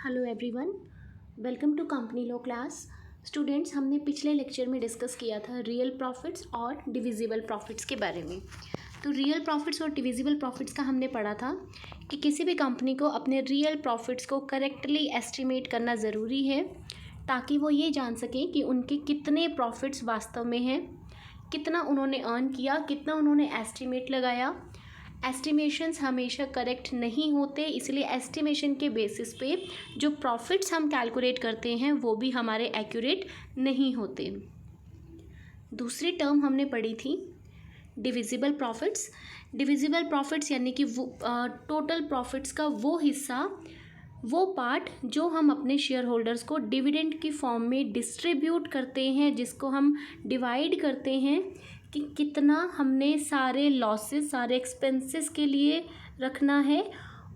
Hello everyone, welcome to company law class. Students, हमने पिछले lecture में डिस्कस किया था रियल प्रॉफिट्स और डिविजिबल प्रॉफिट्स के बारे में। तो रियल प्रॉफिट्स और डिविजिबल प्रॉफिट्स का हमने पढ़ा था कि किसी भी कंपनी को अपने रियल प्रॉफिट्स को करेक्टली एस्टिमेट करना ज़रूरी है ताकि वो ये जान सकें कि उनके कितने प्रॉफिट्स वास्तव में हैं, कितना उन्होंने अर्न किया, कितना उन्होंने एस्टिमेट लगाया। एस्टिमेशंस हमेशा करेक्ट नहीं होते, इसलिए एस्टिमेशन के बेसिस पे जो प्रॉफिट्स हम कैलकुलेट करते हैं वो भी हमारे एक्यूरेट नहीं होते। दूसरी टर्म हमने पढ़ी थी डिविजिबल प्रॉफिट्स। डिविजिबल प्रॉफिट्स यानी कि वो टोटल प्रॉफिट्स का वो हिस्सा, वो पार्ट जो हम अपने शेयर होल्डर्स को डिविडेंड की फॉर्म में डिस्ट्रीब्यूट करते हैं, जिसको हम डिवाइड करते हैं कि कितना हमने सारे लॉसेस, सारे एक्सपेंसेस के लिए रखना है।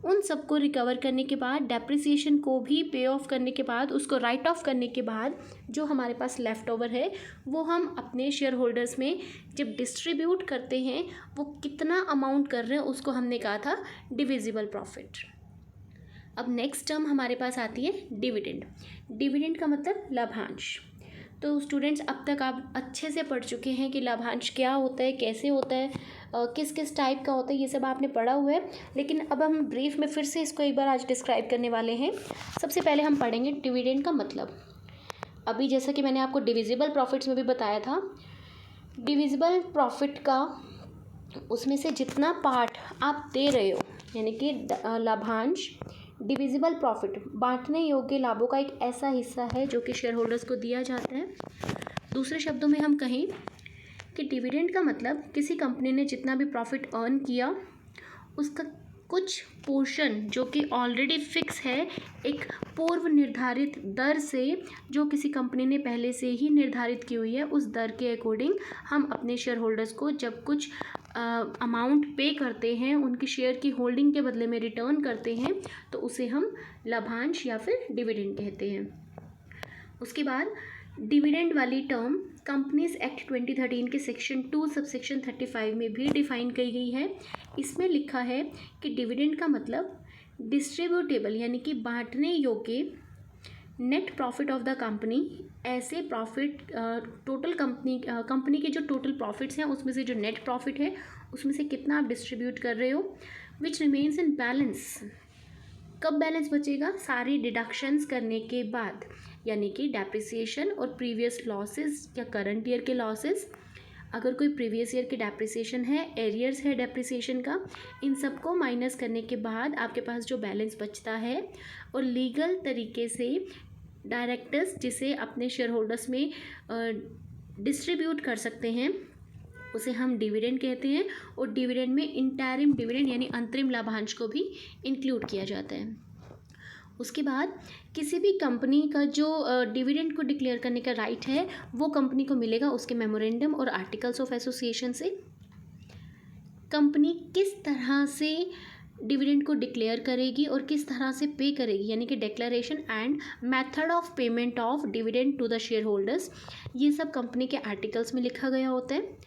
उन सबको रिकवर करने के बाद, डेप्रिसिएशन को भी पे ऑफ करने के बाद, उसको राइट ऑफ करने के बाद जो हमारे पास लेफ़्ट ओवर है वो हम अपने शेयर होल्डर्स में जब डिस्ट्रीब्यूट करते हैं, वो कितना अमाउंट कर रहे हैं उसको हमने कहा था डिविजिबल प्रॉफिट। अब नेक्स्ट टर्म हमारे पास आती है डिविडेंड। डिविडेंड का मतलब लाभांश। तो स्टूडेंट्स, अब तक आप अच्छे से पढ़ चुके हैं कि लाभांश क्या होता है, कैसे होता है, किस किस टाइप का होता है, ये सब आपने पढ़ा हुआ है। लेकिन अब हम ब्रीफ में फिर से इसको एक बार आज डिस्क्राइब करने वाले हैं। सबसे पहले हम पढ़ेंगे डिविडेंड का मतलब। अभी जैसा कि मैंने आपको डिविजिबल प्रॉफिट्स में भी बताया था, डिविजिबल प्रॉफिट का उसमें से जितना पार्ट आप दे रहे हो, यानी कि लाभांश, डिविजिबल प्रॉफिट बांटने योग्य लाभों का एक ऐसा हिस्सा है जो कि शेयर होल्डर्स को दिया जाता है। दूसरे शब्दों में हम कहें कि डिविडेंड का मतलब किसी कंपनी ने जितना भी प्रॉफिट अर्न किया उसका कुछ पोर्शन जो कि ऑलरेडी फिक्स है, एक पूर्व निर्धारित दर से जो किसी कंपनी ने पहले से ही निर्धारित की हुई है, उस दर के अकॉर्डिंग हम अपने शेयर होल्डर्स को जब कुछ अमाउंट पे करते हैं, उनकी शेयर की होल्डिंग के बदले में रिटर्न करते हैं, तो उसे हम लाभांश या फिर डिविडेंड कहते हैं। उसके बाद डिविडेंड वाली टर्म कंपनीज एक्ट 2013 के सेक्शन 2 सबसेक्शन 35 में भी डिफाइन की गई है। इसमें लिखा है कि डिविडेंड का मतलब डिस्ट्रीब्यूटेबल यानी कि बांटने योग्य net profit of the company, ऐसे प्रॉफिट टोटल कंपनी के जो टोटल प्रॉफिट्स हैं उसमें से जो नेट प्रॉफिट है उसमें से कितना आप डिस्ट्रीब्यूट कर रहे हो, विच रिमेन्स इन बैलेंस। कब बैलेंस बचेगा? सारी डिडक्शंस करने के बाद, यानी कि डेप्रिसिएशन और प्रीवियस लॉसेस या करंट ईयर के लॉसेस, अगर कोई प्रीवियस ईयर की डेप्रिसिएशन है, एरियर्स है डेप्रिसिएशन का, इन सबको माइनस करने के बाद आपके पास जो बैलेंस बचता है, और लीगल तरीके से डायरेक्टर्स जिसे अपने शेयर होल्डर्स में डिस्ट्रीब्यूट कर सकते हैं, उसे हम डिविडेंड कहते हैं। और डिविडेंड में इंटरिम डिविडेंड यानी अंतरिम लाभांश को भी इंक्लूड किया जाता है। उसके बाद किसी भी कंपनी का जो डिविडेंड को डिक्लेयर करने का राइट है वो कंपनी को मिलेगा उसके मेमोरेंडम और आर्टिकल्स ऑफ एसोसिएशन से। कंपनी किस तरह से डिविडेंड को डिक्लेयर करेगी और किस तरह से पे करेगी, यानी कि declaration and method of payment of dividend to the shareholders, ये सब कंपनी के आर्टिकल्स में लिखा गया होता है।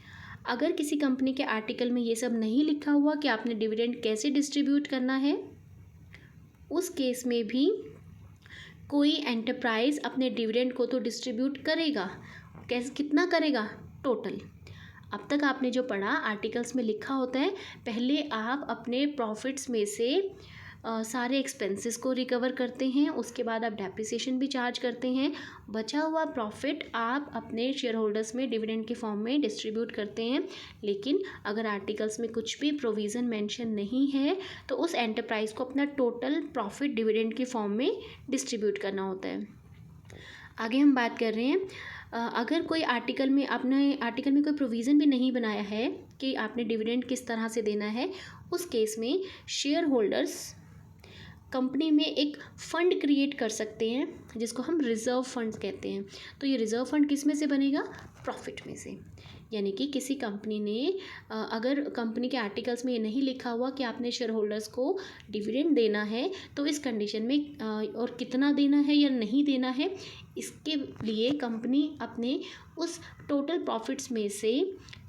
अगर किसी कंपनी के आर्टिकल में ये सब नहीं लिखा हुआ कि आपने डिविडेंड कैसे डिस्ट्रीब्यूट करना है, उस केस में भी कोई एंटरप्राइज अपने डिविडेंड को तो डिस्ट्रीब्यूट करेगा, कैसे, कितना करेगा, टोटल। अब तक आपने जो पढ़ा आर्टिकल्स में लिखा होता है, पहले आप अपने प्रॉफिट्स में से सारे एक्सपेंसेस को रिकवर करते हैं, उसके बाद आप डेप्रिसिएशन भी चार्ज करते हैं, बचा हुआ प्रॉफिट आप अपने शेयर होल्डर्स में डिविडेंड के फॉर्म में डिस्ट्रीब्यूट करते हैं। लेकिन अगर आर्टिकल्स में कुछ भी प्रोविज़न मेंशन नहीं है तो उस एंटरप्राइज को अपना टोटल प्रॉफिट डिविडेंड के फॉर्म में डिस्ट्रीब्यूट करना होता है। आगे हम बात कर रहे हैं, अगर कोई आर्टिकल में कोई प्रोविज़न भी नहीं बनाया है कि आपने डिविडेंड किस तरह से देना है, उस केस में शेयर होल्डर्स कंपनी में एक फ़ंड क्रिएट कर सकते हैं जिसको हम रिज़र्व फंड कहते हैं। तो ये रिज़र्व फंड किस में से बनेगा? प्रॉफिट में से। यानी कि किसी कंपनी ने अगर कंपनी के आर्टिकल्स में ये नहीं लिखा हुआ कि आपने शेयर होल्डर्स को डिविडेंड देना है, तो इस कंडीशन में और कितना देना है या नहीं देना है, इसके लिए कंपनी अपने उस टोटल प्रॉफिट्स में से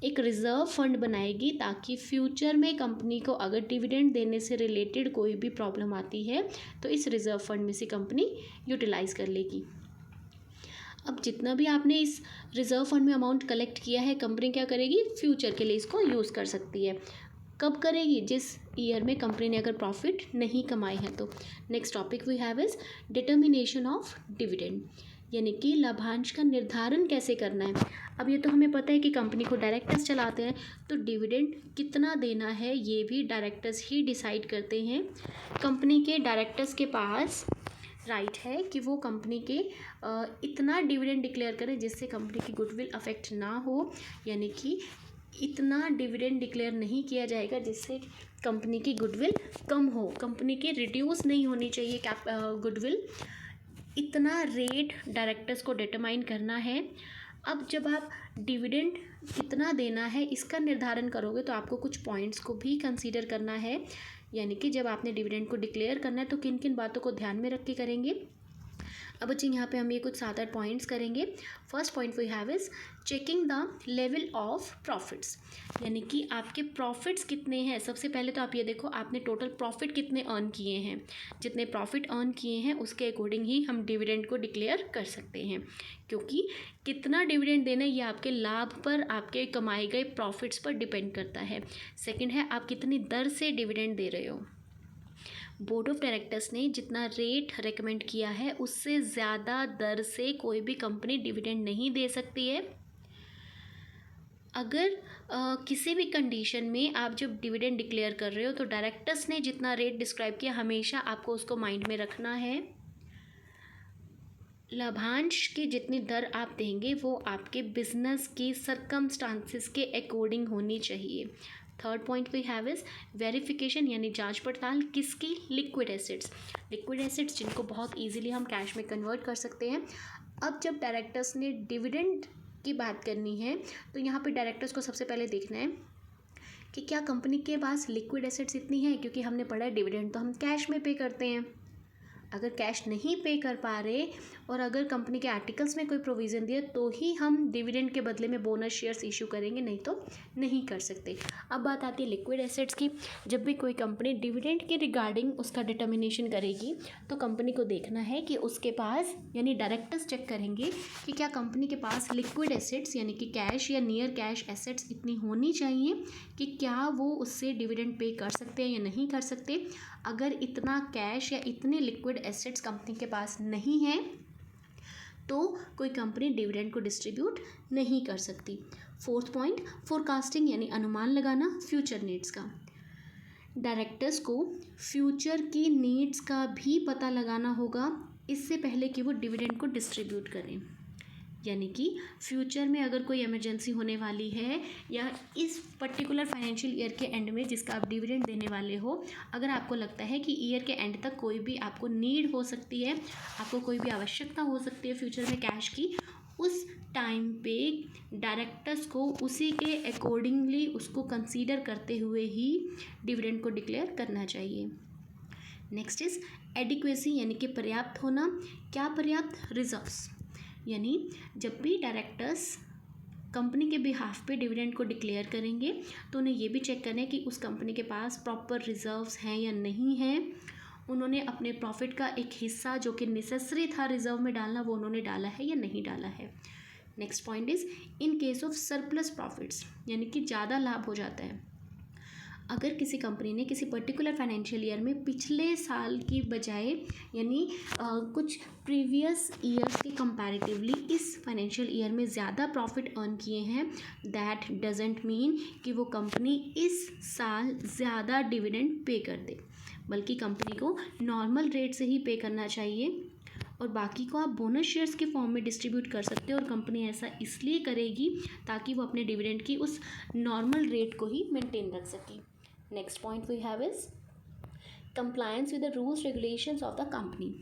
एक रिज़र्व फंड बनाएगी, ताकि फ्यूचर में कंपनी को अगर डिविडेंड देने से रिलेटेड कोई भी प्रॉब्लम आती है तो इस रिज़र्व फंड में से कंपनी यूटिलाइज़ कर लेगी। अब जितना भी आपने इस रिज़र्व फंड में अमाउंट कलेक्ट किया है, कंपनी क्या करेगी, फ्यूचर के लिए इसको यूज़ कर सकती है। कब करेगी, जिस ईयर में कंपनी ने अगर प्रॉफिट नहीं कमाई है तो। Next topic we have is determination of dividend, यानी कि लाभांश का निर्धारण कैसे करना है। अब ये तो हमें पता है कि कंपनी को डायरेक्टर्स चलाते हैं, तो डिविडेंड कितना देना है ये भी डायरेक्टर्स ही डिसाइड करते हैं। कंपनी के डायरेक्टर्स के पास राइट है कि वो कंपनी के इतना डिविडेंड डिक्लेयर करें जिससे कंपनी की गुडविल अफेक्ट ना हो, यानी कि इतना डिविडेंड डिक्लेयर नहीं किया जाएगा जिससे कंपनी की गुडविल कम हो, कंपनी की रिड्यूस नहीं होनी चाहिए गुडविल। इतना रेट डायरेक्टर्स को डिटरमाइन करना है। अब जब आप डिविडेंड कितना देना है इसका निर्धारण करोगे तो आपको कुछ पॉइंट्स को भी कंसीडर करना है, यानी कि जब आपने डिविडेंड को डिक्लेयर करना है तो किन किन बातों को ध्यान में रख के करेंगे। अब बच्चे यहाँ पे हम ये कुछ 7-8 पॉइंट्स करेंगे। First point we have is checking the level of profits, यानी कि आपके प्रॉफिट्स कितने हैं। सबसे पहले तो आप ये देखो आपने टोटल प्रॉफिट कितने अर्न किए हैं, जितने प्रॉफिट अर्न किए हैं उसके अकॉर्डिंग ही हम डिविडेंड को डिक्लेयर कर सकते हैं, क्योंकि कितना डिविडेंड देना ये आपके लाभ पर, आपके कमाए गए प्रॉफिट्स पर डिपेंड करता है। सेकेंड है आप कितनी दर से डिविडेंड दे रहे हो। बोर्ड ऑफ डायरेक्टर्स ने जितना रेट रेकमेंड किया है उससे ज़्यादा दर से कोई भी कंपनी डिविडेंड नहीं दे सकती है। अगर किसी भी कंडीशन में आप जब डिविडेंड डिक्लेयर कर रहे हो तो डायरेक्टर्स ने जितना रेट डिस्क्राइब किया हमेशा आपको उसको माइंड में रखना है। लाभांश की जितनी दर आप देंगे वो आपके बिजनेस की सर्कमस्टांसिस के अकॉर्डिंग होनी चाहिए। Third point we have is verification, यानी जांच पड़ताल किसकी, लिक्विड एसेट्स। लिक्विड एसेट्स जिनको बहुत इजीली हम कैश में कन्वर्ट कर सकते हैं। अब जब डायरेक्टर्स ने डिविडेंड की बात करनी है तो यहाँ पे डायरेक्टर्स को सबसे पहले देखना है कि क्या कंपनी के पास लिक्विड एसेट्स इतनी है, क्योंकि हमने पढ़ा है डिविडेंड तो हम कैश में पे करते हैं। अगर कैश नहीं पे कर पा रहे और अगर कंपनी के आर्टिकल्स में कोई प्रोविज़न दिया तो ही हम डिविडेंड के बदले में बोनस शेयर्स इशू करेंगे, नहीं तो नहीं कर सकते। अब बात आती है लिक्विड एसेट्स की। जब भी कोई कंपनी डिविडेंड के रिगार्डिंग उसका डिटर्मिनेशन करेगी तो कंपनी को देखना है कि उसके पास, यानी डायरेक्टर्स चेक करेंगे कि क्या कंपनी के पास लिक्विड एसेट्स यानी कि कैश या नियर कैश एसेट्स इतनी होनी चाहिए कि क्या वो उससे डिविडेंड पे कर सकते हैं या नहीं कर सकते। अगर इतना कैश या इतने लिक्विड एसेट्स कंपनी के पास नहीं है तो कोई कंपनी डिविडेंड को डिस्ट्रीब्यूट नहीं कर सकती। फोर्थ पॉइंट फोरकास्टिंग, यानी अनुमान लगाना फ्यूचर नीड्स का। डायरेक्टर्स को फ्यूचर की नीड्स का भी पता लगाना होगा इससे पहले कि वो डिविडेंड को डिस्ट्रीब्यूट करें, यानी कि फ्यूचर में अगर कोई इमरजेंसी होने वाली है या इस पर्टिकुलर फाइनेंशियल ईयर के एंड में जिसका आप डिविडेंड देने वाले हो, अगर आपको लगता है कि ईयर के एंड तक कोई भी आपको नीड हो सकती है, आपको कोई भी आवश्यकता हो सकती है फ्यूचर में कैश की, उस टाइम पे डायरेक्टर्स को उसी के अकॉर्डिंगली उसको कंसीडर करते हुए ही डिविडेंड को डिक्लेयर करना चाहिए। नेक्स्ट इज़ एडिक्वेसी, यानी कि पर्याप्त होना। क्या पर्याप्त, रिजर्व्स, यानी जब भी डायरेक्टर्स कंपनी के बिहाफ पे डिविडेंड को डिक्लेयर करेंगे तो उन्हें ये भी चेक करना है कि उस कंपनी के पास प्रॉपर रिजर्व्स हैं या नहीं हैं। उन्होंने अपने प्रॉफिट का एक हिस्सा जो कि नेसेसरी था रिजर्व में डालना वो उन्होंने डाला है या नहीं डाला है। Next point is in case of surplus profits, यानी कि ज़्यादा लाभ हो जाता है। अगर किसी कंपनी ने किसी पर्टिकुलर फाइनेंशियल ईयर में पिछले साल की बजाय यानी कुछ प्रीवियस ईयर्स के कंपैरेटिवली इस फाइनेंशियल ईयर में ज़्यादा प्रॉफिट अर्न किए हैं, दैट डजेंट मीन कि वो कंपनी इस साल ज़्यादा डिविडेंड पे कर दे, बल्कि कंपनी को नॉर्मल रेट से ही पे करना चाहिए और बाकी को आप बोनस शेयर्स के फॉर्म में डिस्ट्रीब्यूट कर सकते हो। और कंपनी ऐसा इसलिए करेगी ताकि वो अपने डिविडेंड की उस नॉर्मल रेट को ही मेंटेन रख सके। Next point we have is compliance with the rules regulations of the company.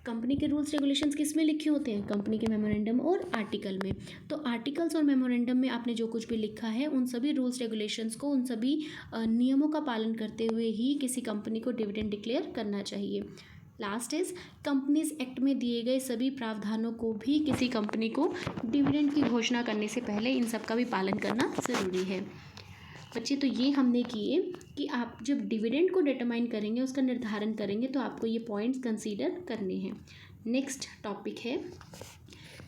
Company के रूल्स रेगुलेशंस किस में लिखे होते हैं? कंपनी के मेमोरेंडम और आर्टिकल में। तो आर्टिकल्स और मेमोरेंडम में आपने जो कुछ भी लिखा है उन सभी रूल्स रेगुलेशंस को, उन सभी नियमों का पालन करते हुए ही किसी कंपनी को डिविडेंड डिक्लेयर करना चाहिए। लास्ट इज कंपनीज एक्ट में दिए गए सभी प्रावधानों को भी किसी कंपनी को डिविडेंड की घोषणा करने से पहले इन सब का भी पालन करना ज़रूरी है। बच्चे तो ये हमने किए कि आप जब डिविडेंड को डिटरमाइन करेंगे, उसका निर्धारण करेंगे, तो आपको ये पॉइंट्स कंसीडर करने हैं। नेक्स्ट टॉपिक है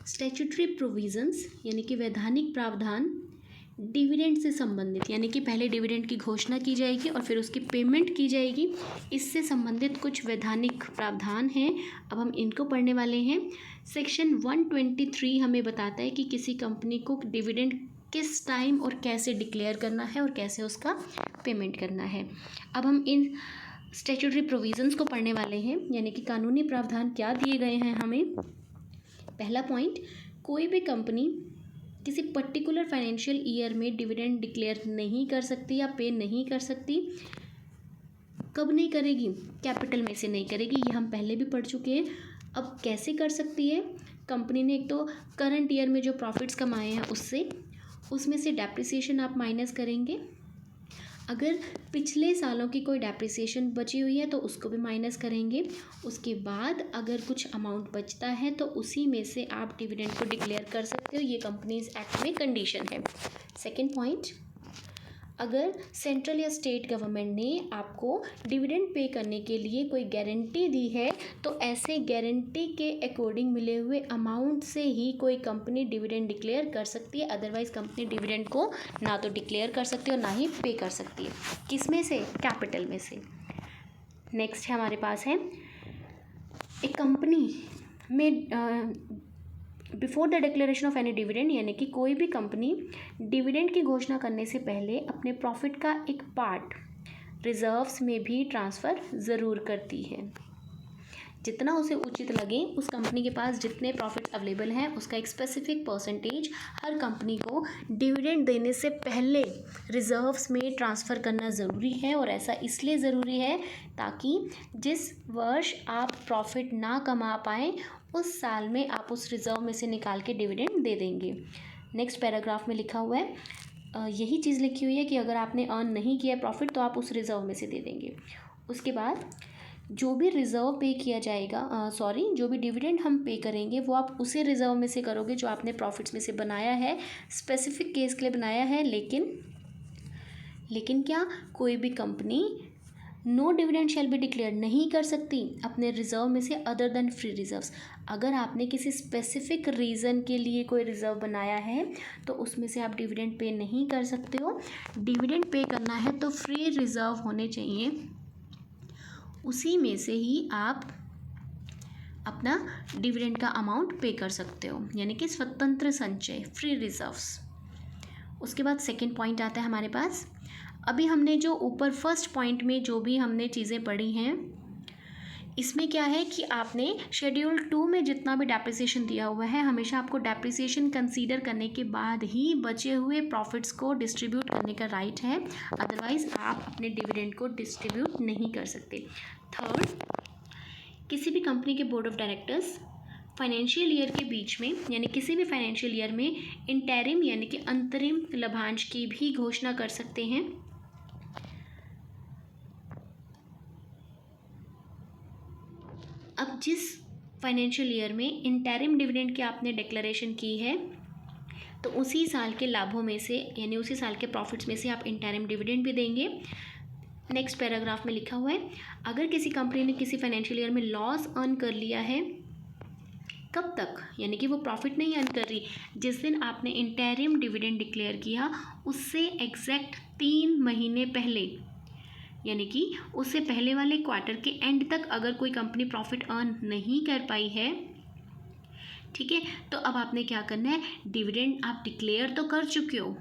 स्टैट्यूटरी प्रोविजंस, यानी कि वैधानिक प्रावधान डिविडेंड से संबंधित, यानी कि पहले डिविडेंड की घोषणा की जाएगी और फिर उसकी पेमेंट की जाएगी। इससे संबंधित कुछ वैधानिक प्रावधान हैं, अब हम इनको पढ़ने वाले हैं। सेक्शन 123 हमें बताता है कि किसी कंपनी को डिविडेंड किस टाइम और कैसे डिक्लेयर करना है और कैसे उसका पेमेंट करना है। अब हम इन स्टैट्यूटरी प्रोविजंस को पढ़ने वाले हैं, यानी कि कानूनी प्रावधान क्या दिए गए हैं हमें। पहला पॉइंट, कोई भी कंपनी किसी पर्टिकुलर फाइनेंशियल ईयर में डिविडेंड डिक्लेयर नहीं कर सकती या पे नहीं कर सकती। कब नहीं करेगी? कैपिटल में से नहीं करेगी, ये हम पहले भी पढ़ चुके हैं। अब कैसे कर सकती है? कंपनी ने एक तो करंट ईयर में जो प्रॉफिट्स कमाए हैं उसमें से डेप्रिसिएशन आप माइनस करेंगे। अगर पिछले सालों की कोई डेप्रिसिएशन बची हुई है तो उसको भी माइनस करेंगे। उसके बाद अगर कुछ अमाउंट बचता है तो उसी में से आप डिविडेंड को डिक्लेयर कर सकते हो। ये कंपनीज एक्ट में कंडीशन है। सेकंड पॉइंट, अगर सेंट्रल या स्टेट गवर्नमेंट ने आपको डिविडेंड पे करने के लिए कोई गारंटी दी है तो ऐसे गारंटी के अकॉर्डिंग मिले हुए अमाउंट से ही कोई कंपनी डिविडेंड डिक्लेयर कर सकती है। अदरवाइज कंपनी डिविडेंड को ना तो डिक्लेयर कर सकती है और ना ही पे कर सकती है। किस में से? कैपिटल में से। नेक्स्ट है हमारे पास है, एक कंपनी में before the declaration of any dividend, यानी कि कोई भी कंपनी डिविडेंड की घोषणा करने से पहले अपने प्रॉफिट का एक पार्ट रिजर्व्स में भी ट्रांसफ़र ज़रूर करती है। जितना उसे उचित लगे, उस कंपनी के पास जितने प्रॉफिट्स अवेलेबल हैं उसका एक स्पेसिफिक परसेंटेज हर कंपनी को डिविडेंड देने से पहले रिजर्व्स में ट्रांसफ़र करना ज़रूरी है। और ऐसा इसलिए ज़रूरी है ताकि जिस वर्ष आप प्रॉफिट ना कमा पाएँ उस साल में आप उस रिज़र्व में से निकाल के डिविडेंड दे देंगे। नेक्स्ट पैराग्राफ में लिखा हुआ है, यही चीज़ लिखी हुई है कि अगर आपने अर्न नहीं किया प्रॉफिट तो आप उस रिज़र्व में से दे देंगे। उसके बाद जो भी रिज़र्व पे किया जाएगा, जो भी डिविडेंड हम पे करेंगे वो आप उसे रिज़र्व में से करोगे जो आपने प्रॉफिट्स में से बनाया है, स्पेसिफिक केस के लिए बनाया है। लेकिन क्या कोई भी company no dividend shall be declare नहीं कर सकती अपने रिज़र्व में से अदर देन फ्री रिज़र्व्स। अगर आपने किसी स्पेसिफिक रीज़न के लिए कोई रिज़र्व बनाया है तो उसमें से आप डिविडेंड पे नहीं कर सकते हो। डिविडेंड पे करना है तो फ्री रिज़र्व होने चाहिए, उसी में से ही आप अपना डिविडेंड का अमाउंट पे कर सकते हो, यानी कि स्वतंत्र संचय, फ्री रिज़र्व्स। उसके बाद सेकंड पॉइंट आता है हमारे पास। अभी हमने जो ऊपर फर्स्ट पॉइंट में जो भी हमने चीज़ें पढ़ी हैं, इसमें क्या है कि आपने शेड्यूल 2 में जितना भी डेप्रिसिएशन दिया हुआ है, हमेशा आपको डेप्रिसिएशन कंसीडर करने के बाद ही बचे हुए प्रॉफिट्स को डिस्ट्रीब्यूट करने का राइट है। अदरवाइज़ आप अपने डिविडेंड को डिस्ट्रीब्यूट नहीं कर सकते। थर्ड, किसी भी कंपनी के board of directors financial year के बीच में, यानी किसी भी फाइनेंशियल ईयर में इंटरिम यानी कि अंतरिम लाभांश की भी घोषणा कर सकते हैं। अब जिस फाइनेंशियल ईयर में इंटरिम डिविडेंड की आपने डिक्लेरेशन की है तो उसी साल के लाभों में से, यानी उसी साल के प्रॉफिट्स में से आप इंटरिम डिविडेंड भी देंगे। नेक्स्ट पैराग्राफ में लिखा हुआ है, अगर किसी कंपनी ने किसी फाइनेंशियल ईयर में लॉस अर्न कर लिया है, कब तक? यानी कि वो प्रॉफिट नहीं अर्न कर रही, जिस दिन आपने इंटरिम डिविडेंड डिक्लेयर किया उससे एग्जैक्ट 3 महीने पहले, यानी कि उससे पहले वाले क्वार्टर के एंड तक अगर कोई कंपनी प्रॉफिट अर्न नहीं कर पाई है, ठीक है, तो अब आपने क्या करना है, डिविडेंड आप डिक्लेयर तो कर चुके हो,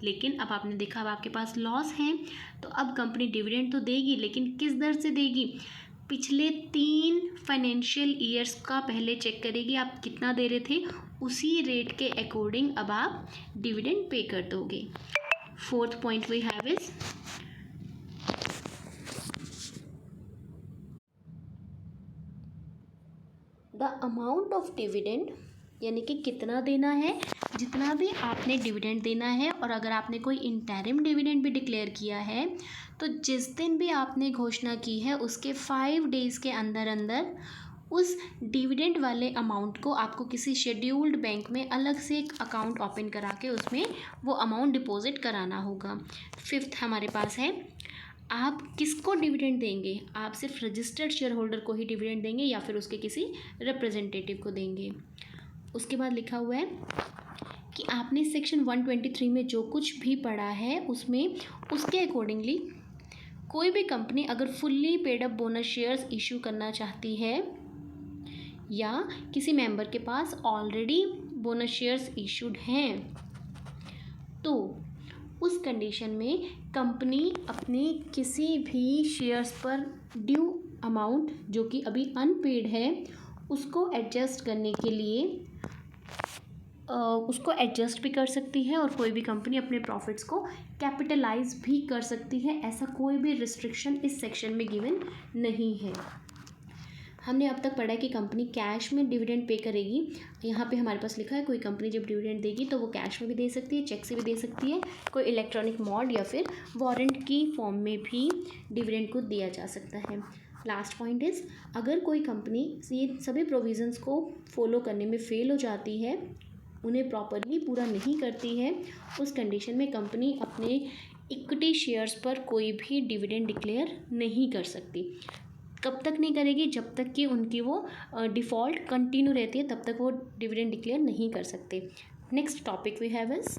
लेकिन अब आपने देखा अब आपके पास लॉस है, तो अब कंपनी डिविडेंड तो देगी, लेकिन किस दर से देगी? पिछले 3 फाइनेंशियल ईयर्स का पहले चेक करेगी आप कितना दे रहे थे, उसी रेट के अकॉर्डिंग अब आप डिविडेंड पे कर दोगे। Fourth point we have is the amount of dividend, यानी कि कितना देना है, जितना भी आपने डिविडेंड देना है। और अगर आपने कोई इंटरिम डिविडेंड भी डिक्लेयर किया है तो जिस दिन भी आपने घोषणा की है उसके 5 डेज़ के अंदर अंदर उस डिविडेंड वाले अमाउंट को आपको किसी शेड्यूल्ड बैंक में अलग से एक अकाउंट ओपन करा के उसमें वो अमाउंट डिपॉजिट कराना होगा। 5th हमारे पास है, आप किसको डिविडेंड देंगे, आप सिर्फ रजिस्टर्ड शेयर होल्डर को ही डिविडेंड देंगे या फिर उसके किसी रिप्रेजेंटेटिव को देंगे। उसके बाद लिखा हुआ है कि आपने सेक्शन 123 में जो कुछ भी पढ़ा है उसमें उसके अकॉर्डिंगली कोई भी कंपनी अगर fully paid up bonus shares issue करना चाहती है या किसी मेंबर के पास ऑलरेडी बोनस शेयर्स इशूड हैं तो उस कंडीशन में कंपनी अपने किसी भी शेयर्स पर ड्यू अमाउंट जो कि अभी अनपेड है उसको एडजस्ट करने के लिए उसको एडजस्ट भी कर सकती है और कोई भी कंपनी अपने प्रॉफिट्स को कैपिटलाइज भी कर सकती है। ऐसा कोई भी रिस्ट्रिक्शन इस सेक्शन में गिवन नहीं है। हमने अब तक पढ़ा है कि कंपनी कैश में डिविडेंड पे करेगी। यहाँ पे हमारे पास लिखा है कोई कंपनी जब डिविडेंड देगी तो वो कैश में भी दे सकती है, चेक से भी दे सकती है, कोई इलेक्ट्रॉनिक मोड या फिर वारंट की फॉर्म में भी डिविडेंड को दिया जा सकता है। लास्ट पॉइंट इज़, अगर कोई कंपनी ये सभी प्रोविज़न्स को फॉलो करने में फेल हो जाती है, उन्हें प्रॉपरली पूरा नहीं करती है, उस कंडीशन में कंपनी अपने इक्विटी शेयर्स पर कोई भी डिविडेंड डिक्लेयर नहीं कर सकती। कब तक नहीं करेगी, जब तक कि उनकी वो डिफ़ॉल्ट कंटिन्यू रहती है तब तक वो डिविडेंड डिक्लेयर नहीं कर सकते। Next topic we have is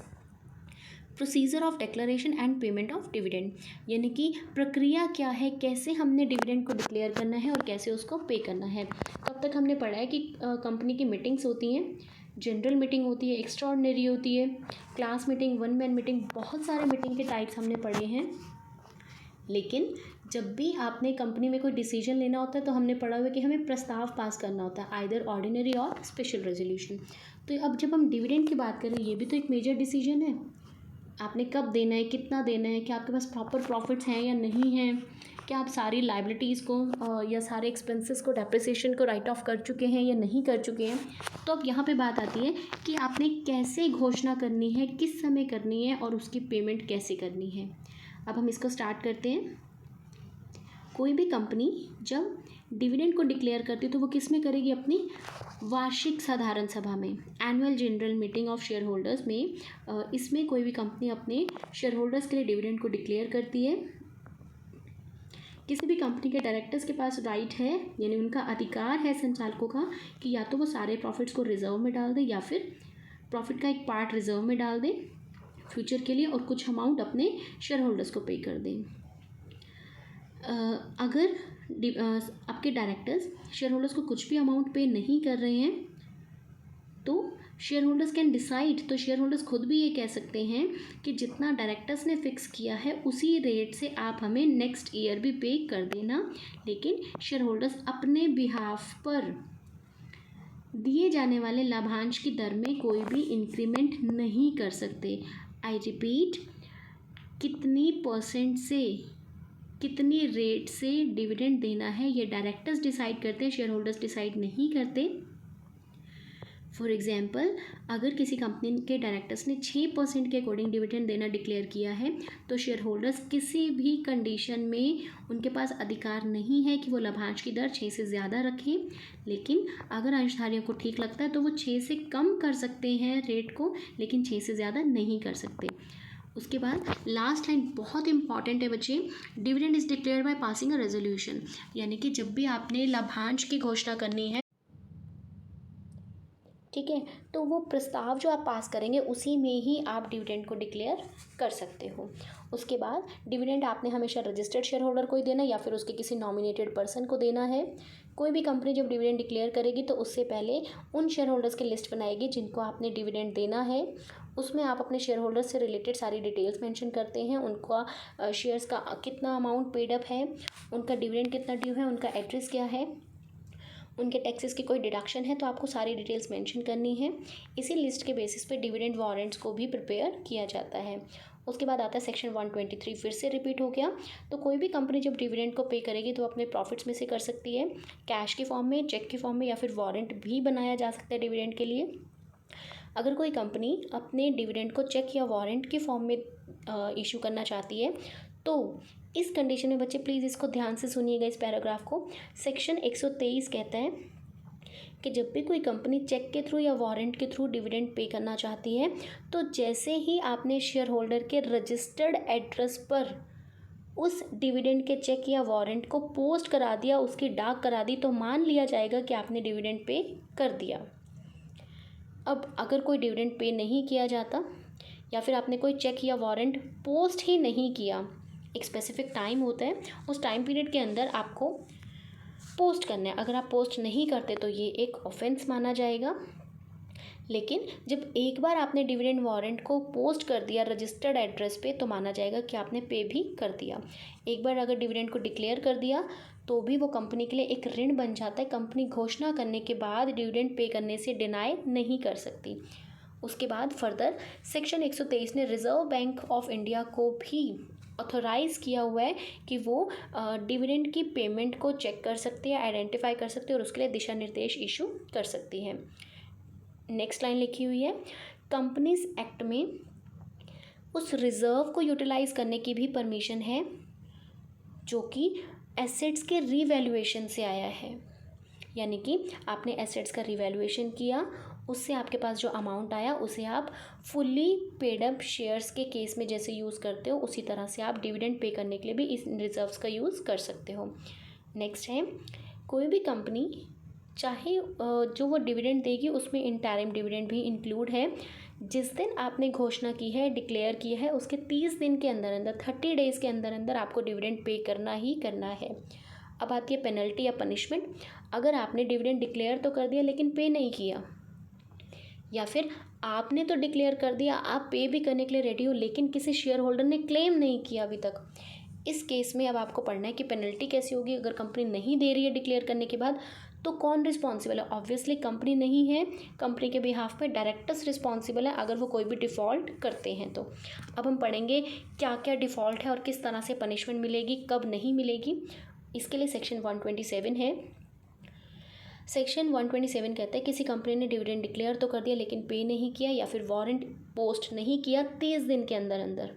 procedure of declaration and payment of dividend, यानी कि प्रक्रिया क्या है, कैसे हमने डिविडेंड को डिक्लेयर करना है और कैसे उसको पे करना है। तब तक हमने पढ़ा है कि कंपनी की मीटिंग्स होती हैं, जनरल मीटिंग होती है, एक्स्ट्राऑर्डिनरी होती है, class meeting, one man meeting, बहुत सारे मीटिंग के टाइप्स हमने पढ़े हैं। लेकिन जब भी आपने कंपनी में कोई डिसीजन लेना होता है तो हमने पढ़ा हुआ है कि हमें प्रस्ताव पास करना होता है, आइदर ऑर्डिनरी और स्पेशल रेजोल्यूशन। तो अब जब हम डिविडेंड की बात करें, ये भी तो एक मेजर डिसीजन है। आपने कब देना है, कितना देना है, क्या आपके पास प्रॉपर प्रॉफिट्स हैं या नहीं हैं, क्या आप सारी लाइबिलिटीज़ को या सारे एक्सपेंसेस को, डेप्रिसिएशन को राइट ऑफ कर चुके हैं या नहीं कर चुके हैं। तो अब यहाँ पे बात आती है कि आपने कैसे घोषणा करनी है, किस समय करनी है और उसकी पेमेंट कैसे करनी है। अब हम इसको स्टार्ट करते हैं। कोई भी कंपनी जब डिविडेंड को डिक्लेयर करती है तो वो किस में करेगी, अपनी वार्षिक साधारण सभा में, annual general meeting of share holders में। इसमें कोई भी कंपनी अपने शेयर होल्डर्स के लिए डिविडेंड को डिक्लेयर करती है। किसी भी कंपनी के डायरेक्टर्स के पास राइट है, यानी उनका अधिकार है संचालकों का कि या तो वो सारे प्रॉफिट्स को रिजर्व में डाल दें या फिर प्रॉफिट का एक पार्ट रिजर्व में डाल दें फ्यूचर के लिए और कुछ अमाउंट अपने शेयर होल्डर्स को पे कर दें। अगर आपके डायरेक्टर्स शेयर होल्डर्स को कुछ भी अमाउंट पे नहीं कर रहे हैं तो शेयर होल्डर्स कैन डिसाइड, तो शेयर होल्डर्स खुद भी ये कह सकते हैं कि जितना डायरेक्टर्स ने फिक्स किया है उसी रेट से आप हमें नेक्स्ट ईयर भी पे कर देना। लेकिन शेयर होल्डर्स अपने बिहाफ पर दिए जाने वाले लाभांश की दर में कोई भी इंक्रीमेंट नहीं कर सकते। आई रिपीट, कितनी परसेंट से, कितनी रेट से डिविडेंड देना है ये डायरेक्टर्स डिसाइड करते हैं, शेयर होल्डर्स डिसाइड नहीं करते। फॉर एग्जांपल, अगर किसी कंपनी के डायरेक्टर्स ने 6% के अकॉर्डिंग डिविडेंड देना डिक्लेयर किया है तो शेयर होल्डर्स किसी भी कंडीशन में उनके पास अधिकार नहीं है कि वो लाभांश की दर 6 से ज़्यादा रखें। लेकिन अगर अंशधारियों को ठीक लगता है तो वो 6 से कम कर सकते हैं रेट को, लेकिन 6 से ज़्यादा नहीं कर सकते। उसके बाद लास्ट लाइन बहुत इंपॉर्टेंट है बच्चे, dividend is declare by passing a resolution, यानी कि जब भी आपने लाभांश की घोषणा करनी है, ठीक है, तो वो प्रस्ताव जो आप पास करेंगे उसी में ही आप डिविडेंड को डिक्लेयर कर सकते हो। उसके बाद डिविडेंड आपने हमेशा रजिस्टर्ड शेयर होल्डर को ही देना या फिर उसके किसी नॉमिनेटेड पर्सन को देना है। कोई भी कंपनी जब डिविडेंड डिक्लेयर करेगी तो उससे पहले उन शेयर होल्डर्स की लिस्ट बनाएगी जिनको आपने डिविडेंड देना है। उसमें आप अपने शेयर होल्डर्स से रिलेटेड सारी डिटेल्स मेंशन करते हैं, उनका शेयर्स का कितना अमाउंट पेड अप है, उनका डिविडेंड कितना ड्यू है, उनका एड्रेस क्या है, उनके टैक्सेस की कोई डिडक्शन है, तो आपको सारी डिटेल्स मेंशन करनी है। इसी लिस्ट के बेसिस पे डिविडेंड वारंट्स को भी प्रिपेयर किया जाता है। उसके बाद आता है सेक्शन 123, फिर से रिपीट हो गया। तो कोई भी कंपनी जब डिविडेंड को पे करेगी तो अपने प्रॉफिट्स में से कर सकती है, कैश के फॉर्म में, चेक के फॉर्म में, या फिर वारंट भी बनाया जा सकता है डिविडेंड के लिए। अगर कोई कंपनी अपने डिविडेंड को चेक या वारंट के फॉर्म में इशू करना चाहती है तो इस कंडीशन में बच्चे प्लीज़ इसको ध्यान से सुनिएगा, इस पैराग्राफ को। सेक्शन 123 कहता है कि जब भी कोई कंपनी चेक के थ्रू या वारंट के थ्रू डिविडेंड पे करना चाहती है तो जैसे ही आपने शेयर होल्डर के रजिस्टर्ड एड्रेस पर उस डिविडेंड के चेक या वारंट को पोस्ट करा दिया, उसकी डाक करा दी, तो मान लिया जाएगा कि आपने डिविडेंड पे कर दिया। अब अगर कोई डिविडेंड पे नहीं किया जाता या फिर आपने कोई चेक या वारंट पोस्ट ही नहीं किया, एक स्पेसिफिक टाइम होता है, उस टाइम पीरियड के अंदर आपको पोस्ट करना है। अगर आप पोस्ट नहीं करते तो ये एक ऑफेंस माना जाएगा। लेकिन जब एक बार आपने डिविडेंड वारंट को पोस्ट कर दिया रजिस्टर्ड एड्रेस पे तो माना जाएगा कि आपने पे भी कर दिया। एक बार अगर डिविडेंड को डिक्लेयर कर दिया तो भी वो कंपनी के लिए एक ऋण बन जाता है। कंपनी घोषणा करने के बाद डिविडेंड पे करने से डिनाई नहीं कर सकती। उसके बाद फर्दर सेक्शन 123 ने रिजर्व बैंक ऑफ इंडिया को भी ऑथोराइज़ किया हुआ है कि वो डिविडेंड की पेमेंट को चेक कर सकती है, आइडेंटिफाई कर सकती है और उसके लिए दिशा निर्देश इशू कर सकती है। नेक्स्ट लाइन लिखी हुई है, कंपनीज एक्ट में उस रिज़र्व को यूटिलाइज़ करने की भी परमिशन है जो कि एसेट्स के रीवैल्यूएशन से आया है। यानी कि आपने एसेट्स का रीवैल्यूएशन किया, उससे आपके पास जो अमाउंट आया उसे आप फुल्ली पेड अप शेयर्स के केस में जैसे यूज़ करते हो उसी तरह से आप डिविडेंड पे करने के लिए भी इस रिजर्व्स का यूज़ कर सकते हो। नेक्स्ट है, कोई भी कंपनी चाहे जो वो डिविडेंड देगी उसमें इंटरिम डिविडेंड भी इंक्लूड है। जिस दिन आपने घोषणा की है, डिक्लेयर की है, उसके 30 दिन के अंदर अंदर 30 डेज़ के अंदर अंदर आपको डिविडेंड पे करना ही करना है। अब आती है पेनल्टी या पनिशमेंट। अगर आपने डिविडेंड डिक्लेयर तो कर दिया लेकिन पे नहीं किया, या फिर आपने तो डिक्लेयर कर दिया, आप पे भी करने के लिए रेडी हो लेकिन किसी शेयर होल्डर ने क्लेम नहीं किया अभी तक, इस केस में अब आपको पढ़ना है कि पेनल्टी कैसी होगी। अगर कंपनी नहीं दे रही है डिक्लेयर करने के बाद तो कौन रिस्पॉन्सिबल है? ऑब्वियसली कंपनी नहीं है, कंपनी के बिहाफ पे डायरेक्टर्स रिस्पॉन्सिबल है अगर वो कोई भी डिफ़ॉल्ट करते हैं तो। अब हम पढ़ेंगे क्या क्या डिफ़ॉल्ट है और किस तरह से पनिशमेंट मिलेगी, कब नहीं मिलेगी। इसके लिए सेक्शन 127 है। सेक्शन 127 कहता है किसी कंपनी ने डिविडेंड डिक्लेयर तो कर दिया लेकिन पे नहीं किया या फिर वारंट पोस्ट नहीं किया 30 दिन के अंदर अंदर,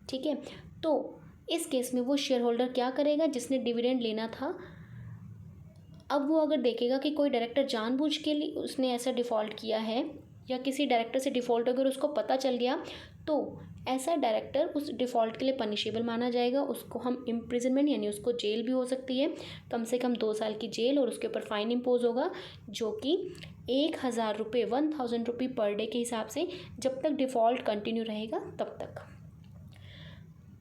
ठीक है, तो इस केस में वो शेयर होल्डर क्या करेगा जिसने डिविडेंड लेना था। अब वो अगर देखेगा कि कोई डायरेक्टर जानबूझ के लिए उसने ऐसा डिफ़ॉल्ट किया है या किसी डायरेक्टर से डिफ़ॉल्ट अगर उसको पता चल गया तो ऐसा डायरेक्टर उस डिफ़ॉल्ट के लिए पनिशेबल माना जाएगा। उसको हम इम्प्रिजनमेंट यानी उसको जेल भी हो सकती है, कम से कम 2 साल की जेल, और उसके ऊपर फ़ाइन इम्पोज होगा जो कि 1000 रुपये 1000 रुपये पर डे के हिसाब से जब तक डिफ़ॉल्ट कंटिन्यू रहेगा तब तक।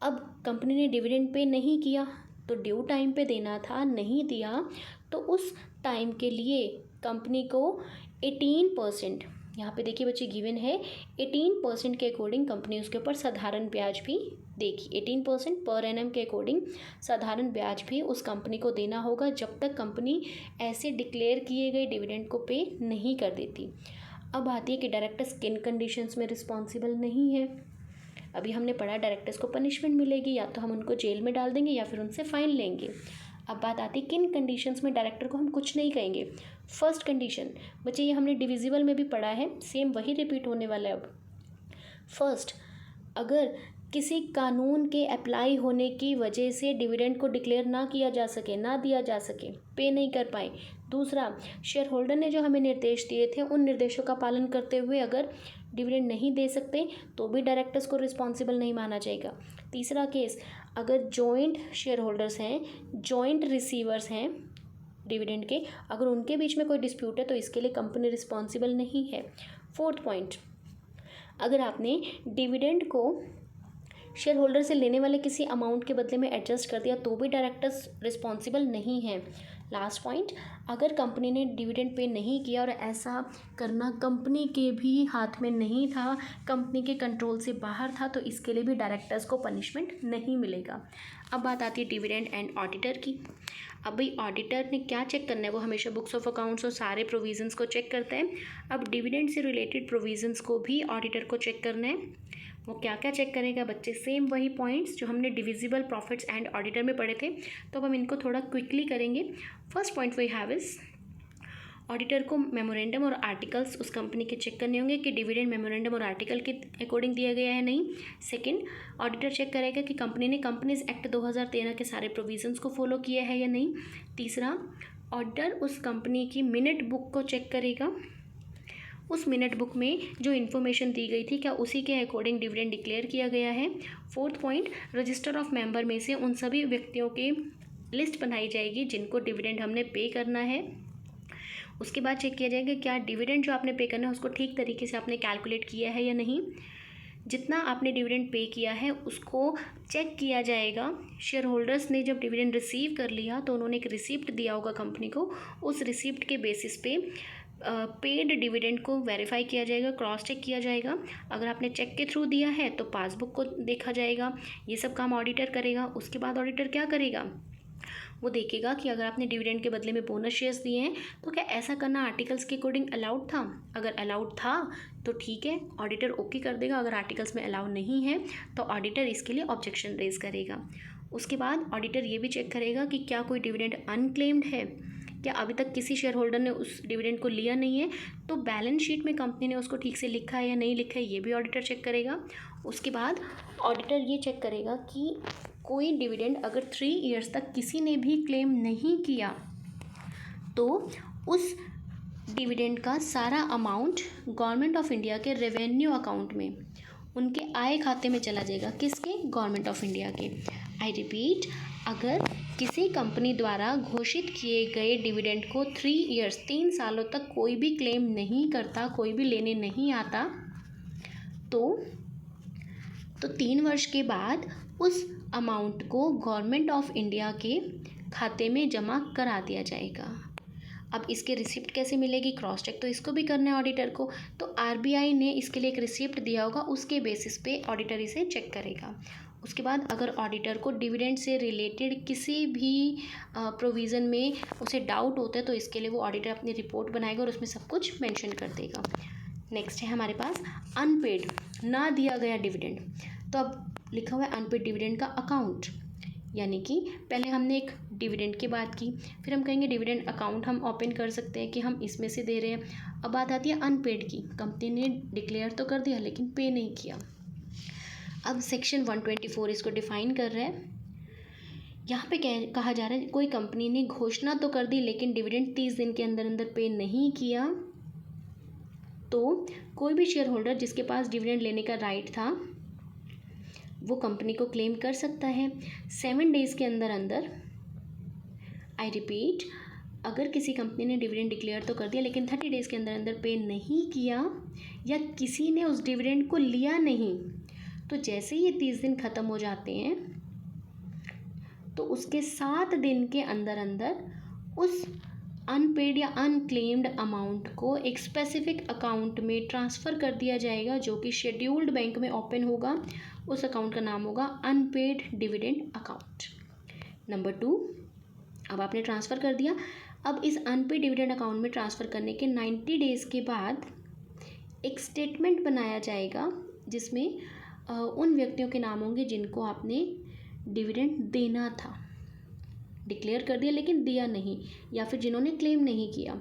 अब कंपनी ने डिविडेंड पे नहीं किया तो ड्यू टाइम पे देना था, नहीं दिया तो उस टाइम के लिए कंपनी को 18%, यहाँ पे देखिए बच्चे गिवन है 18% के अकॉर्डिंग कंपनी उसके ऊपर साधारण ब्याज भी देगी। 18% पर एनम के अकॉर्डिंग साधारण ब्याज भी उस कंपनी को देना होगा जब तक कंपनी ऐसे डिक्लेयर किए गए डिविडेंड को पे नहीं कर देती। अब आती है कि डायरेक्टर्स किन कंडीशंस में रिस्पॉन्सिबल नहीं है। अभी हमने पढ़ा डायरेक्टर्स को पनिशमेंट मिलेगी, या तो हम उनको जेल में डाल देंगे या फिर उनसे फ़ाइन लेंगे। अब बात आती है किन कंडीशंस में डायरेक्टर को हम कुछ नहीं कहेंगे। फर्स्ट कंडीशन बच्चे ये हमने डिविजिबल में भी पढ़ा है, सेम वही रिपीट होने वाला है। अब फर्स्ट, अगर किसी कानून के अप्लाई होने की वजह से डिविडेंड को डिक्लेयर ना किया जा सके, ना दिया जा सके, पे नहीं कर पाए। दूसरा, शेयर होल्डर ने जो हमें निर्देश दिए थे उन निर्देशों का पालन करते हुए अगर डिविडेंड नहीं दे सकते तो भी डायरेक्टर्स को रिस्पॉन्सिबल नहीं माना जाएगा। तीसरा केस, अगर जॉइंट शेयर होल्डर्स हैं, जॉइंट रिसीवर्स हैं डिविडेंड के, अगर उनके बीच में कोई डिस्प्यूट है तो इसके लिए कंपनी रिस्पॉन्सिबल नहीं है। फोर्थ पॉइंट, अगर आपने डिविडेंड को शेयर होल्डर से लेने वाले किसी अमाउंट के बदले में एडजस्ट कर दिया तो भी डायरेक्टर्स रिस्पॉन्सिबल नहीं हैं। लास्ट पॉइंट, अगर कंपनी ने डिविडेंड पे नहीं किया और ऐसा करना कंपनी के भी हाथ में नहीं था, कंपनी के कंट्रोल से बाहर था, तो इसके लिए भी डायरेक्टर्स को पनिशमेंट नहीं मिलेगा। अब बात आती है डिविडेंड एंड ऑडिटर की। अब भाई ऑडिटर ने क्या चेक करना है, वो हमेशा बुक्स ऑफ अकाउंट्स और सारे प्रोविजंस को चेक करता है। अब डिविडेंड से रिलेटेड प्रोविजंस को भी ऑडिटर को चेक करना है। वो क्या क्या चेक करेगा बच्चे? सेम वही पॉइंट्स जो हमने डिविजिबल प्रॉफिट्स एंड ऑडिटर में पढ़े थे, तो अब हम इनको थोड़ा क्विकली करेंगे। First point we have is auditor को मेमोरेंडम और आर्टिकल्स उस कंपनी के चेक करने होंगे कि डिविडेंड मेमोरेंडम और आर्टिकल के अकॉर्डिंग दिया गया है नहीं। सेकंड, ऑडिटर चेक करेगा कि कंपनी ने कंपनीज एक्ट 2013 के सारे प्रोविजंस को फॉलो किया है या नहीं। तीसरा, ऑडिटर उस कंपनी की मिनट बुक को चेक करेगा, उस मिनट बुक में जो इन्फॉर्मेशन दी गई थी क्या उसी के अकॉर्डिंग डिविडेंड डिक्लेयर किया गया है। Fourth point, register of member में से उन सभी व्यक्तियों की लिस्ट बनाई जाएगी जिनको डिविडेंड हमने पे करना है। उसके बाद चेक किया जाएगा क्या डिविडेंड जो आपने पे करना है उसको ठीक तरीके से आपने कैलकुलेट किया है या नहीं। जितना आपने डिविडेंड पे किया है उसको चेक किया जाएगा। शेयर होल्डर्स ने जब डिविडेंड रिसीव कर लिया तो उन्होंने एक रिसिप्ट दिया होगा कंपनी को, उस रिसिप्ट के बेसिस पे पेड डिविडेंड को वेरीफाई किया जाएगा, क्रॉस चेक किया जाएगा। अगर आपने चेक के थ्रू दिया है तो पासबुक को देखा जाएगा। ये सब काम ऑडिटर करेगा। उसके बाद ऑडिटर क्या करेगा, वो देखेगा कि अगर आपने डिविडेंड के बदले में बोनस शेयर्स दिए हैं तो क्या ऐसा करना आर्टिकल्स के अकॉर्डिंग अलाउड था। अगर अलाउड था तो ठीक है, ऑडिटर ओके कर देगा। अगर आर्टिकल्स में अलाउ नहीं है तो ऑडिटर इसके लिए ऑब्जेक्शन रेज करेगा। उसके बाद ऑडिटर ये भी चेक करेगा कि क्या कोई डिविडेंड अनक्लेम्ड है, क्या अभी तक किसी शेयर होल्डर ने उस डिविडेंड को लिया नहीं है, तो बैलेंस शीट में कंपनी ने उसको ठीक से लिखा है या नहीं लिखा है, ये भी ऑडिटर चेक करेगा। उसके बाद ऑडिटर ये चेक करेगा कि कोई डिविडेंड अगर 3 ईयर्स तक किसी ने भी क्लेम नहीं किया तो उस डिविडेंड का सारा अमाउंट गवर्नमेंट ऑफ इंडिया के रेवेन्यू अकाउंट में, उनके आय खाते में चला जाएगा। किसके? गवर्नमेंट ऑफ इंडिया के। आई रिपीट, अगर किसी कंपनी द्वारा घोषित किए गए डिविडेंड को 3 ईयर्स 3 सालों तक कोई भी क्लेम नहीं करता, कोई भी लेने नहीं आता, तो 3 वर्ष के बाद उस अमाउंट को गवर्नमेंट ऑफ इंडिया के खाते में जमा करा दिया जाएगा। अब इसके रिसिप्ट कैसे मिलेगी, क्रॉस चेक तो इसको भी करना है ऑडिटर को, तो आरबीआई ने इसके लिए एक रिसिप्ट दिया होगा, उसके बेसिस पे ऑडिटर इसे चेक करेगा। उसके बाद अगर ऑडिटर को डिविडेंड से रिलेटेड किसी भी प्रोविज़न में उसे डाउट होता है तो इसके लिए वो ऑडिटर अपनी रिपोर्ट बनाएगा और उसमें सब कुछ मेंशन कर देगा। नेक्स्ट है हमारे पास अनपेड, ना दिया गया डिविडेंड। तो अब लिखा हुआ है अनपेड डिविडेंड का अकाउंट, यानी कि पहले हमने एक डिविडेंड की बात की, फिर हम कहेंगे डिविडेंड अकाउंट हम ओपन कर सकते हैं कि हम इसमें से दे रहे हैं। अब बात आती है अनपेड की, कंपनी ने डिक्लेयर तो कर दिया लेकिन पे नहीं किया। अब सेक्शन 124 इसको डिफाइन कर रहा है। यहाँ पे कहा जा रहा है कोई कंपनी ने घोषणा तो कर दी लेकिन डिविडेंड 30 दिन के अंदर अंदर पे नहीं किया, तो कोई भी शेयर होल्डर जिसके पास डिविडेंड लेने का राइट था वो कंपनी को क्लेम कर सकता है 7 डेज़ के अंदर अंदर। आई रिपीट, अगर किसी कंपनी ने डिविडेंड डिक्लेयर तो कर दिया लेकिन 30 डेज़ के अंदर अंदर पे नहीं किया या किसी ने उस डिविडेंड को लिया नहीं, तो जैसे ही ये 30 दिन ख़त्म हो जाते हैं तो उसके 7 दिन के अंदर अंदर उस अनपेड या अनक्लेम्ड अमाउंट को एक स्पेसिफिक अकाउंट में ट्रांसफ़र कर दिया जाएगा जो कि शेड्यूल्ड बैंक में ओपन होगा। उस अकाउंट का नाम होगा अनपेड डिविडेंड अकाउंट। नंबर 2, अब आपने ट्रांसफ़र कर दिया। अब इस अनपेड डिविडेंड अकाउंट में ट्रांसफ़र करने के 90 डेज़ के बाद एक स्टेटमेंट बनाया जाएगा जिसमें उन व्यक्तियों के नाम होंगे जिनको आपने डिविडेंड देना था, डिक्लेयर कर दिया लेकिन दिया नहीं, या फिर जिन्होंने क्लेम नहीं किया।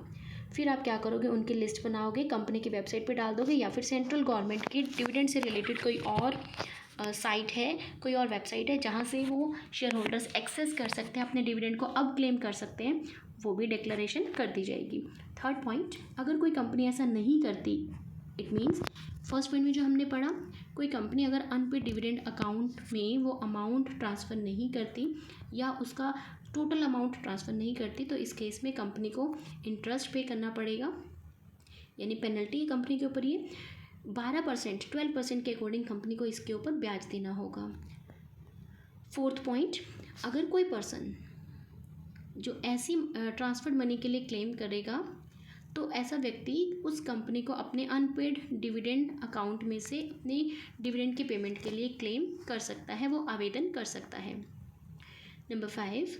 फिर आप क्या करोगे, उनकी लिस्ट बनाओगे, कंपनी की वेबसाइट पे डाल दोगे, या फिर सेंट्रल गवर्नमेंट की डिविडेंड से रिलेटेड कोई और साइट है, कोई और वेबसाइट है जहाँ से वो शेयर होल्डर्स एक्सेस कर सकते हैं, अपने डिविडेंड को अब क्लेम कर सकते हैं, वो भी डिक्लेरेशन कर दी जाएगी। थर्ड पॉइंट, अगर कोई कंपनी ऐसा नहीं करती, इट मीन्स फर्स्ट पॉइंट में जो हमने पढ़ा, कोई कंपनी अगर अनपेड डिविडेंड अकाउंट में वो अमाउंट ट्रांसफ़र नहीं करती या उसका टोटल अमाउंट ट्रांसफ़र नहीं करती, तो इस केस में कंपनी को इंटरेस्ट पे करना पड़ेगा, यानी पेनल्टी कंपनी के ऊपर ये 12% 12% के अकॉर्डिंग कंपनी को इसके ऊपर ब्याज देना होगा। फोर्थ पॉइंट, अगर कोई पर्सन जो ऐसी ट्रांसफर्ड मनी के लिए क्लेम करेगा तो ऐसा व्यक्ति उस कंपनी को अपने अनपेड डिविडेंड अकाउंट में से अपने डिविडेंड की पेमेंट के लिए क्लेम कर सकता है, वो आवेदन कर सकता है। नंबर 5,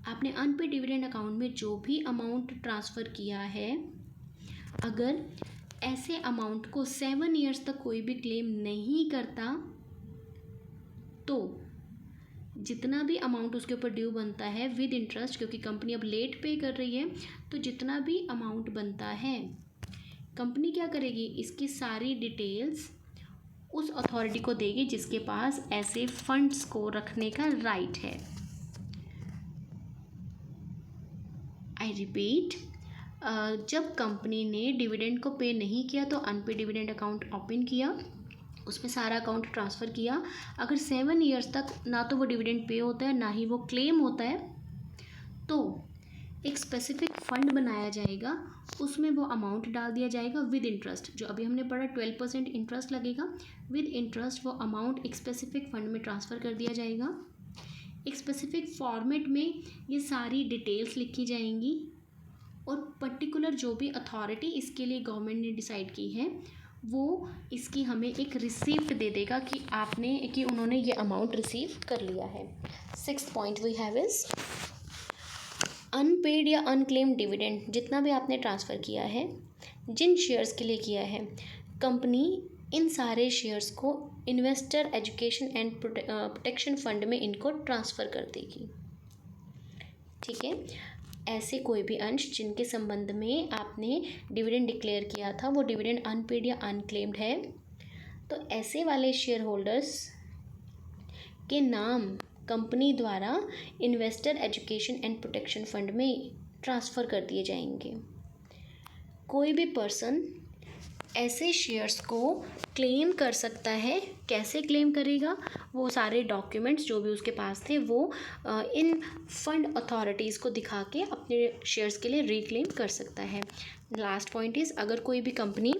आपने अनपेड डिविडेंड अकाउंट में जो भी अमाउंट ट्रांसफ़र किया है, अगर ऐसे अमाउंट को 7 ईयर्स तक कोई भी क्लेम नहीं करता तो जितना भी अमाउंट उसके ऊपर ड्यू बनता है विद इंटरेस्ट, क्योंकि कंपनी अब लेट पे कर रही है, तो जितना भी अमाउंट बनता है कंपनी क्या करेगी, इसकी सारी डिटेल्स उस अथॉरिटी को देगी जिसके पास ऐसे फंड्स को रखने का राइट है। आई रिपीट, जब कंपनी ने डिविडेंड को पे नहीं किया तो अनपेड डिविडेंड अकाउंट ओपन किया, उसमें सारा अकाउंट ट्रांसफ़र किया। अगर 7 ईयर्स तक ना तो वो डिविडेंड पे होता है ना ही वो क्लेम होता है, तो एक स्पेसिफिक फंड बनाया जाएगा, उसमें वो अमाउंट डाल दिया जाएगा विद इंटरेस्ट। जो अभी हमने पढ़ा 12% इंटरेस्ट लगेगा, विद इंटरेस्ट वो अमाउंट एक स्पेसिफिक फंड में ट्रांसफ़र कर दिया जाएगा। एक स्पेसिफिक फॉर्मेट में ये सारी डिटेल्स लिखी जाएंगी और पर्टिकुलर जो भी अथॉरिटी इसके लिए गवर्नमेंट ने डिसाइड की है वो इसकी हमें एक रिसीप्ट दे देगा कि उन्होंने ये अमाउंट रिसीव कर लिया है। 6th point we have is unpaid या अनक्लेम डिविडेंड। जितना भी आपने ट्रांसफ़र किया है, जिन शेयर्स के लिए किया है, कंपनी इन सारे शेयर्स को investor education and protection fund में इनको ट्रांसफ़र कर देगी। ठीक है, ऐसे कोई भी अंश जिनके संबंध में आपने डिविडेंड डिक्लेयर किया था वो डिविडेंड अनपेड या अनक्लेम्ड है, तो ऐसे वाले शेयर होल्डर्स के नाम कंपनी द्वारा investor education and protection fund में ट्रांसफ़र कर दिए जाएंगे। कोई भी पर्सन ऐसे शेयर्स को क्लेम कर सकता है। कैसे क्लेम करेगा, वो सारे डॉक्यूमेंट्स जो भी उसके पास थे वो इन फंड अथॉरिटीज़ को दिखा के अपने शेयर्स के लिए रिक्लेम कर सकता है। लास्ट पॉइंट इज़, अगर कोई भी कंपनी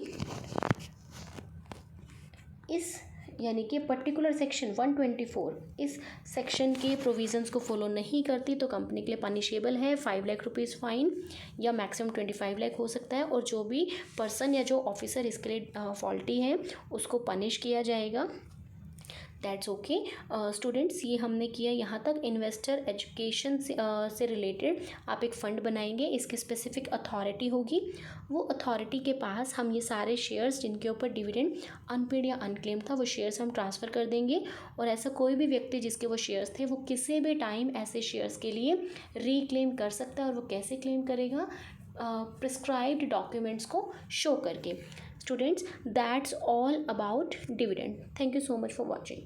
इस यानी कि पर्टिकुलर सेक्शन 124 इस सेक्शन के प्रोविज़न्स को फॉलो नहीं करती तो कंपनी के लिए पनिशेबल है 5 लाख रुपीज़ फाइन या मैक्सिमम 25 लाख हो सकता है, और जो भी पर्सन या जो ऑफिसर इसके लिए फॉल्टी है उसको पनिश किया जाएगा। दैट्स ओके स्टूडेंट्स, ये हमने किया यहाँ तक। इन्वेस्टर एजुकेशन से रिलेटेड आप एक फ़ंड बनाएंगे, इसकी स्पेसिफिक अथॉरिटी होगी, वो अथॉरिटी के पास हम ये सारे शेयर्स जिनके ऊपर डिविडेंड अनपेड या अनक्लेम था वो शेयर्स हम ट्रांसफ़र कर देंगे, और ऐसा कोई भी व्यक्ति जिसके वो शेयर्स थे वो किसी भी टाइम ऐसे शेयर्स के लिए रीक्लेम कर सकता है। और वो कैसे क्लेम करेगा, प्रिस्क्राइब्ड डॉक्यूमेंट्स को शो करके। Students, that's all about dividend. Thank you so much for watching.